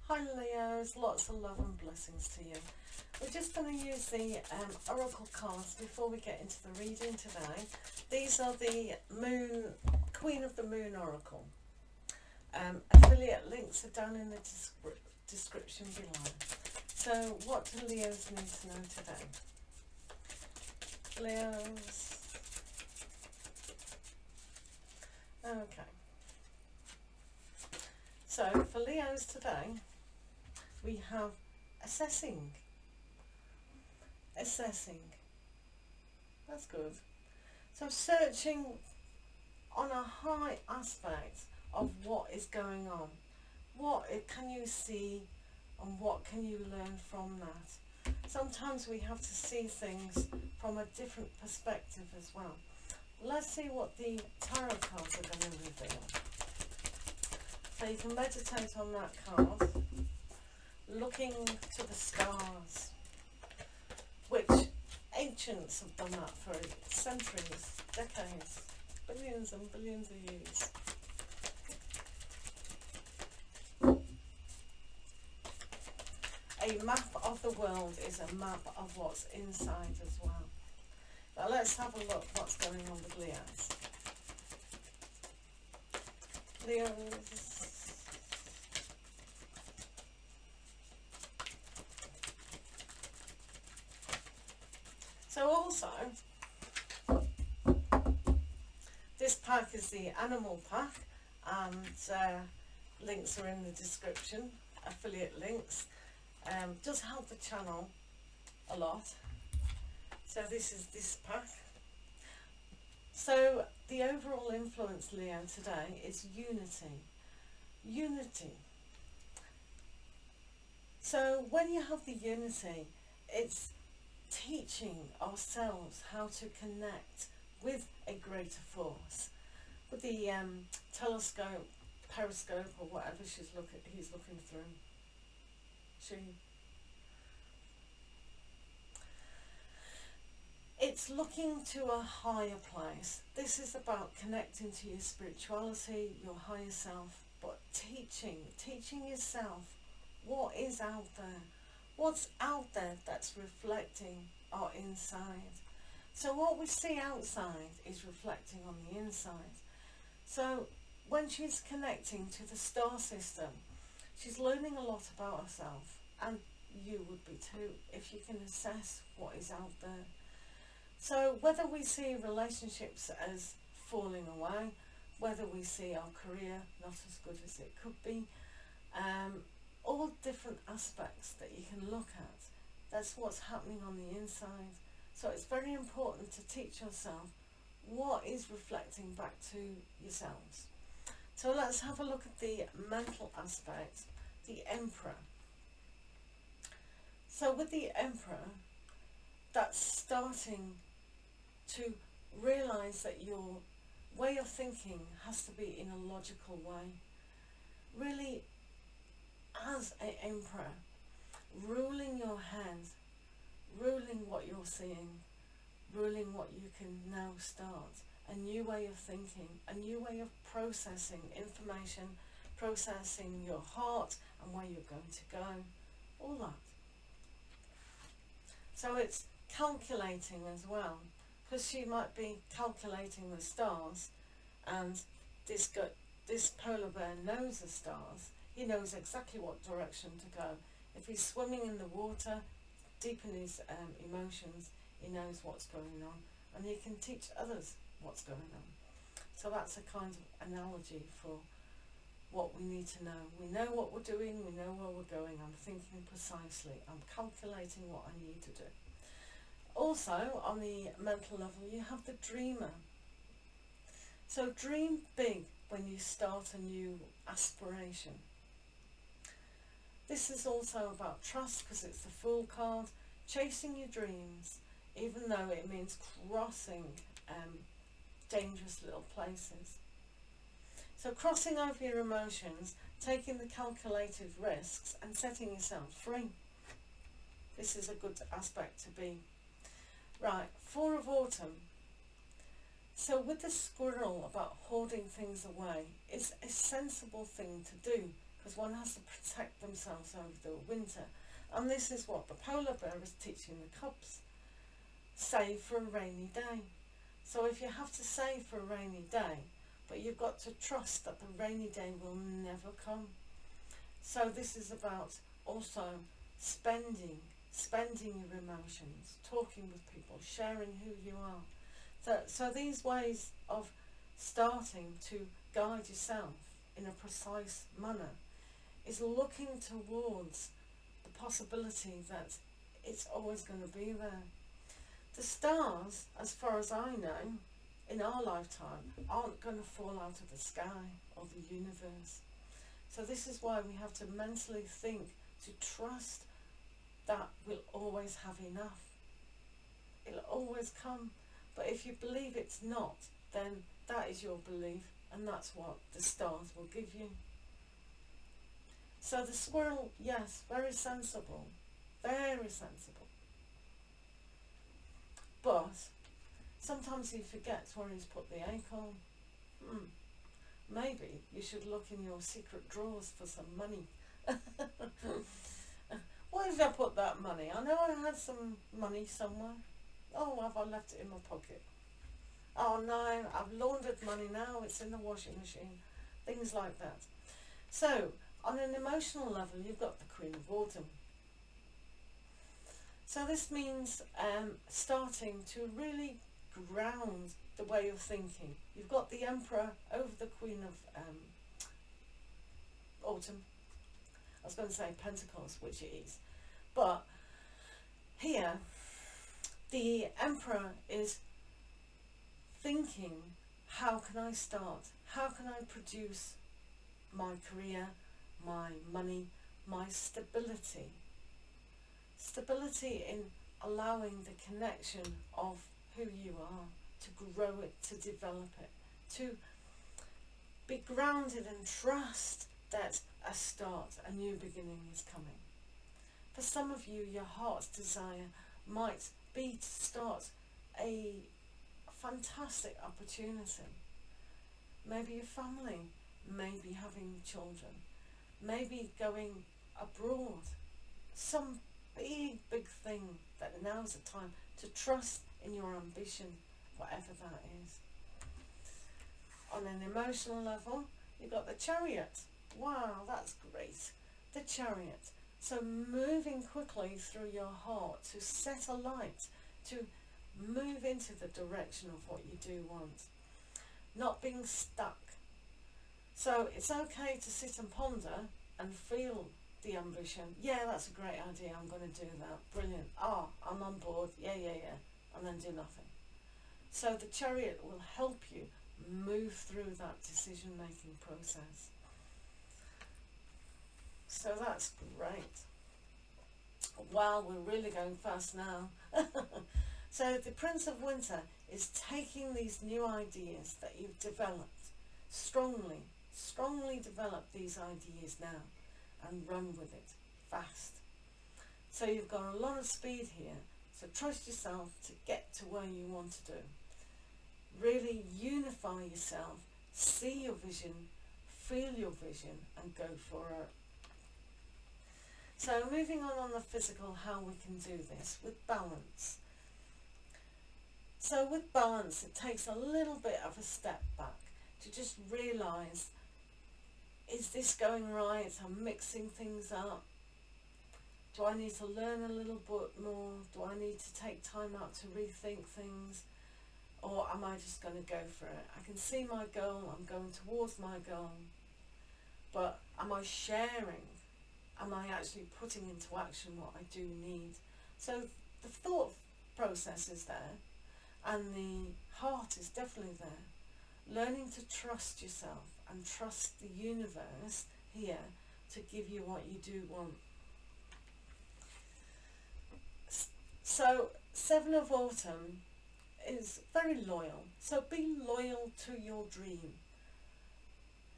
Hi Leos, lots of love and blessings to you. We're just going to use the oracle cards before we get into the reading today. These are the Queen of the Moon oracle. Affiliate links are down in the description below. So what do Leos need to know today? Leos. Okay. So for Leos today, we have assessing. That's good. So searching on a high aspect of what is going on. What can you see and what can you learn from that? Sometimes we have to see things from a different perspective as well. Let's see what the tarot cards are going to reveal. So you can meditate on that card, looking to the stars, which ancients have done that for centuries, decades, billions and billions of years. A map of the world is a map of what's inside as well. Now let's have a look what's going on with Leos. Leos. So also, this pack is the animal pack, and links are in the description, affiliate links. Does help the channel a lot. So this is this pack. So the overall influence, Leo, today is unity. Unity. So when you have the unity, it's teaching ourselves how to connect with a greater force. With the telescope, periscope, or whatever he's looking through. It's looking to a higher place. This is about connecting to your spirituality, your higher self, but teaching yourself what is out there. What's out there that's reflecting our inside. So what we see outside is reflecting on the inside. So when she's connecting to the star system, she's learning a lot about herself, and you would be too if you can assess what is out there. So whether we see relationships as falling away, whether we see our career not as good as it could be, all different aspects that you can look at. That's what's happening on the inside. So it's very important to teach yourself what is reflecting back to yourselves. So let's have a look at the mental aspect, the Emperor. So with the Emperor, that's starting to realise that your way of thinking has to be in a logical way. Really, as an emperor, ruling your head, ruling what you're seeing, ruling what you can now start, a new way of thinking, a new way of processing information, processing your heart and where you're going to go, all that. So it's calculating as well, because she might be calculating the stars, and this polar bear knows the stars. He knows exactly what direction to go. If he's swimming in the water, deep in his emotions, he knows what's going on, and he can teach others what's going on. So that's a kind of analogy for what we need to know. We know what we're doing, we know where we're going. I'm thinking precisely, I'm calculating what I need to do. Also, on the mental level, you have the dreamer. So dream big when you start a new aspiration. This is also about trust, because it's the Fool card, chasing your dreams, even though it means crossing dangerous little places. So crossing over your emotions, taking the calculated risks and setting yourself free. This is a good aspect to be. Right, 4 of Autumn. So with the squirrel about hoarding things away, it's a sensible thing to do, because one has to protect themselves over the winter. And this is what the polar bear is teaching the cubs. Save for a rainy day. So if you have to save for a rainy day, but you've got to trust that the rainy day will never come. So this is about also spending your emotions, talking with people, sharing who you are. So these ways of starting to guide yourself in a precise manner is looking towards the possibility that it's always going to be there. The stars, as far as I know, in our lifetime, aren't going to fall out of the sky or the universe. So this is why we have to mentally think, to trust that we'll always have enough. It'll always come. But if you believe it's not, then that is your belief, and that's what the stars will give you. So the squirrel, yes, very sensible. Very sensible. But sometimes he forgets where he's put the acorn. Maybe you should look in your secret drawers for some money. Where did I put that money? I know I had some money somewhere. Oh, have I left it in my pocket? Oh no, I've laundered money now, it's in the washing machine. Things like that. So, on an emotional level, you've got the Queen of Autumn. So this means starting to really ground the way of thinking. You've got the Emperor over the Queen of Autumn. I was going to say Pentacles, which it is. But here, the Emperor is thinking, how can I start? How can I produce my career, my money, my stability? Stability in allowing the connection of who you are, to grow it, to develop it, to be grounded and trust that a start, a new beginning is coming. For some of you, your heart's desire might be to start a fantastic opportunity. Maybe your family, maybe having children, maybe going abroad. Some big thing that now's the time to trust in your ambition, whatever that is. On an emotional level, you've got the Chariot. Wow, that's great. The Chariot. So moving quickly through your heart to set a light, to move into the direction of what you do want. Not being stuck. So it's okay to sit and ponder and feel the ambition. Yeah, that's a great idea, I'm going to do that. Brilliant. I'm on board. Yeah. And then do nothing. So the Chariot will help you move through that decision-making process. So that's great. Wow, we're really going fast now. So the Prince of Winter is taking these new ideas that you've developed, strongly develop these ideas now and run with it fast. So you've got a lot of speed here, so trust yourself to get to where you want to do. Really unify yourself, see your vision, feel your vision, and go for it. So moving on the physical, how we can do this with balance. So with balance, it takes a little bit of a step back to just realise, is this going right? I'm mixing things up. Do I need to learn a little bit more? Do I need to take time out to rethink things? Or am I just going to go for it? I can see my goal, I'm going towards my goal. But am I sharing? Am I actually putting into action what I do need? So the thought process is there, and the heart is definitely there. Learning to trust yourself and trust the universe here to give you what you do want. So 7 of Autumn is very loyal. So be loyal to your dream.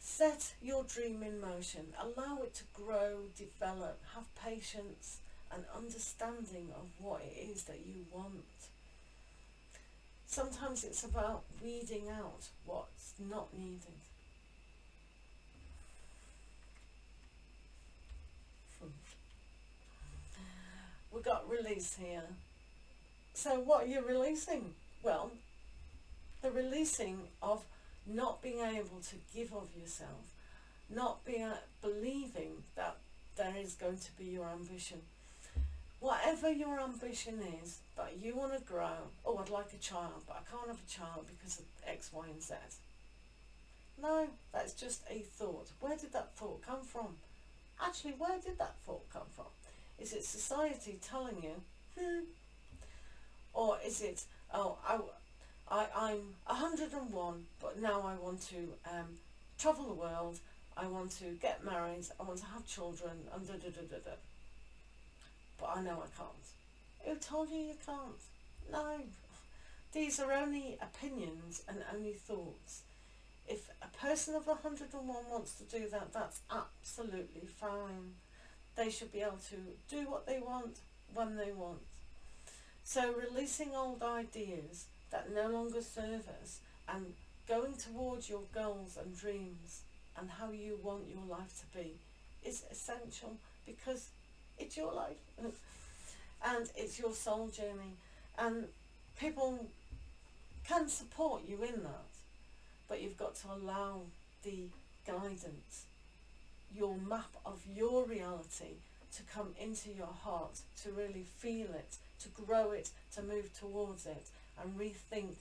Set your dream in motion. Allow it to grow, develop, have patience and understanding of what it is that you want. Sometimes it's about weeding out what's not needed. release here. So what are you releasing? Well, the releasing of not being able to give of yourself, not believing that there is going to be your ambition. Whatever your ambition is, but you want to grow, oh, I'd like a child, but I can't have a child because of X, Y, and Z. No, that's just a thought. Where did that thought come from? Actually, where did that thought come from? Is it society telling you, or is it, oh, I'm 101, but now I want to travel the world, I want to get married, I want to have children, and da da da da da. But I know I can't. Who told you can't? No. These are only opinions and only thoughts. If a person of 101 wants to do that, that's absolutely fine. They should be able to do what they want when they want. So releasing old ideas that no longer serve us and going towards your goals and dreams and how you want your life to be is essential, because it's your life and it's your soul journey, and people can support you in that, but you've got to allow the guidance, your map of your reality, to come into your heart, to really feel it, to grow it, to move towards it, and rethink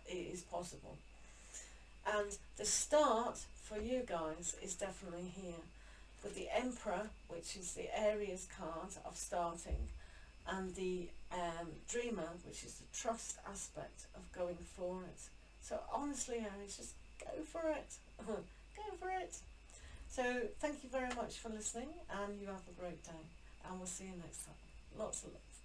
it is possible. And the start for you guys is definitely here, with the Emperor, which is the Aries card of starting, and the Dreamer, which is the trust aspect of going for it. So honestly, Aries, just go for it. Go for it. So thank you very much for listening, and you have a great day, and we'll see you next time. Lots of love.